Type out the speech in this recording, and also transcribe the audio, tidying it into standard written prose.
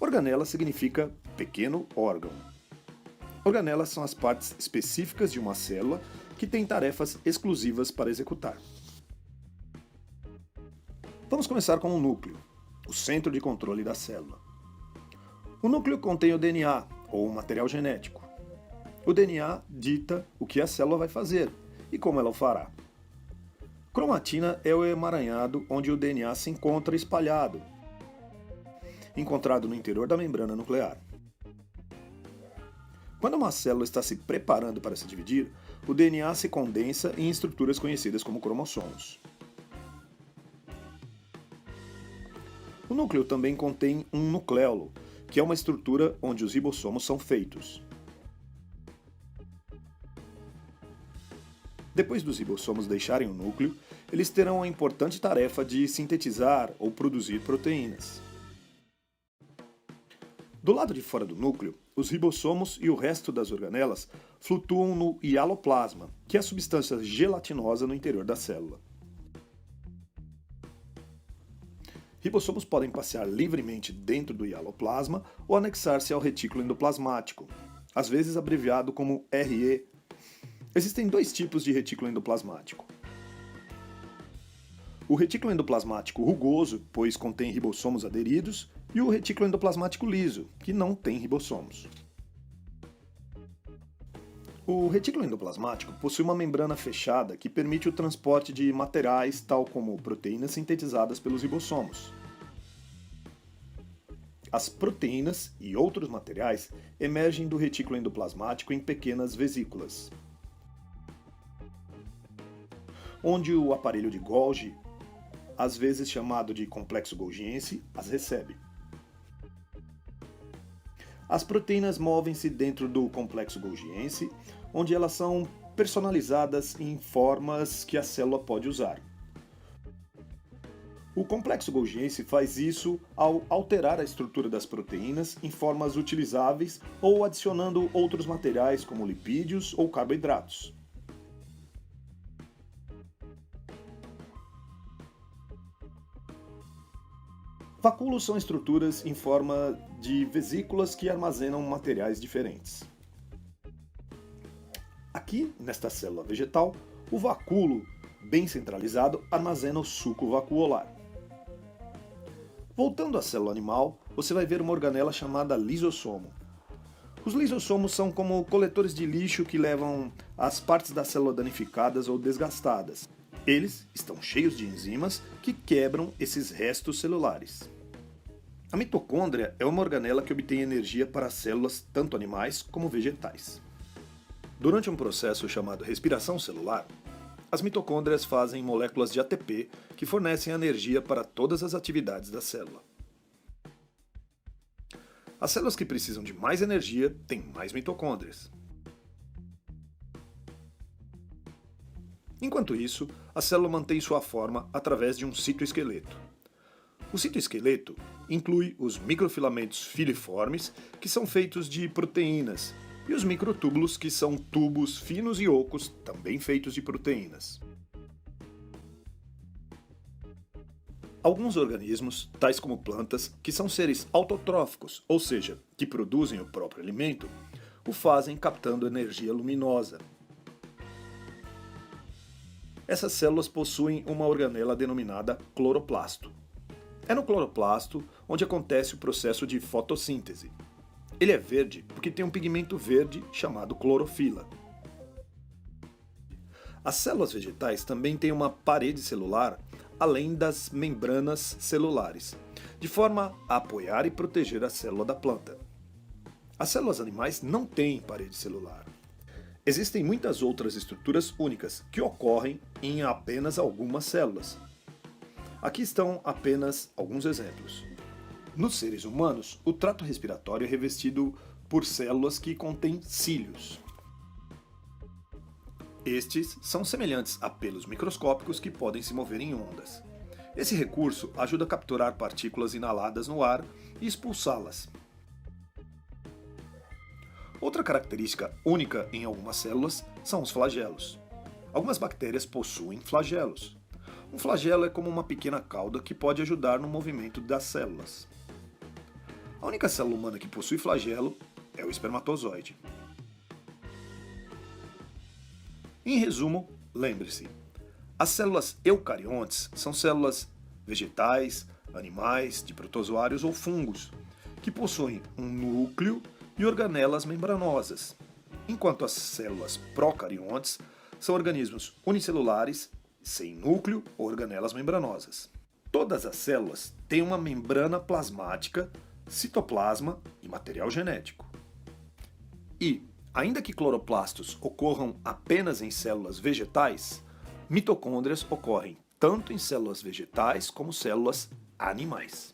Organela significa pequeno órgão. Organelas são as partes específicas de uma célula que têm tarefas exclusivas para executar. Vamos começar com o núcleo, o centro de controle da célula. O núcleo contém o DNA, ou material genético. O DNA dita o que a célula vai fazer e como ela o fará. Cromatina é o emaranhado onde o DNA se encontra espalhado, encontrado no interior da membrana nuclear. Quando uma célula está se preparando para se dividir, o DNA se condensa em estruturas conhecidas como cromossomos. O núcleo também contém um nucleolo, que é uma estrutura onde os ribossomos são feitos. Depois dos ribossomos deixarem o núcleo, eles terão a importante tarefa de sintetizar ou produzir proteínas. Do lado de fora do núcleo, os ribossomos e o resto das organelas flutuam no hialoplasma, que é a substância gelatinosa no interior da célula. Ribossomos podem passear livremente dentro do hialoplasma ou anexar-se ao retículo endoplasmático, às vezes abreviado como RE. Existem dois tipos de retículo endoplasmático. O retículo endoplasmático rugoso, pois contém ribossomos aderidos, e o retículo endoplasmático liso, que não tem ribossomos. O retículo endoplasmático possui uma membrana fechada que permite o transporte de materiais tal como proteínas sintetizadas pelos ribossomos. As proteínas e outros materiais emergem do retículo endoplasmático em pequenas vesículas, onde o aparelho de Golgi, às vezes chamado de complexo golgiense, as recebe. As proteínas movem-se dentro do complexo golgiense, onde elas são personalizadas em formas que a célula pode usar. O complexo golgiense faz isso ao alterar a estrutura das proteínas em formas utilizáveis ou adicionando outros materiais como lipídios ou carboidratos. Vacúolos são estruturas em forma de vesículas que armazenam materiais diferentes. Aqui, nesta célula vegetal, o vacúolo, bem centralizado, armazena o suco vacuolar. Voltando à célula animal, você vai ver uma organela chamada lisossomo. Os lisossomos são como coletores de lixo que levam as partes da célula danificadas ou desgastadas. Eles estão cheios de enzimas que quebram esses restos celulares. A mitocôndria é uma organela que obtém energia para as células tanto animais como vegetais. Durante um processo chamado respiração celular, as mitocôndrias fazem moléculas de ATP que fornecem energia para todas as atividades da célula. As células que precisam de mais energia têm mais mitocôndrias. Enquanto isso, a célula mantém sua forma através de um citoesqueleto. O citoesqueleto inclui os microfilamentos filiformes, que são feitos de proteínas, e os microtúbulos, que são tubos finos e ocos, também feitos de proteínas. Alguns organismos, tais como plantas, que são seres autotróficos, ou seja, que produzem o próprio alimento, o fazem captando energia luminosa. Essas células possuem uma organela denominada cloroplasto. É no cloroplasto onde acontece o processo de fotossíntese. Ele é verde porque tem um pigmento verde chamado clorofila. As células vegetais também têm uma parede celular além das membranas celulares, de forma a apoiar e proteger a célula da planta. As células animais não têm parede celular. Existem muitas outras estruturas únicas que ocorrem em apenas algumas células. Aqui estão apenas alguns exemplos. Nos seres humanos, o trato respiratório é revestido por células que contêm cílios. Estes são semelhantes a pelos microscópicos que podem se mover em ondas. Esse recurso ajuda a capturar partículas inaladas no ar e expulsá-las. Outra característica única em algumas células são os flagelos. Algumas bactérias possuem flagelos. Um flagelo é como uma pequena cauda que pode ajudar no movimento das células. A única célula humana que possui flagelo é o espermatozoide. Em resumo, lembre-se, as células eucariontes são células vegetais, animais, de protozoários ou fungos, que possuem um núcleo e organelas membranosas, enquanto as células procariontes são organismos unicelulares, sem núcleo ou organelas membranosas. Todas as células têm uma membrana plasmática, citoplasma e material genético. E, ainda que cloroplastos ocorram apenas em células vegetais, mitocôndrias ocorrem tanto em células vegetais como células animais.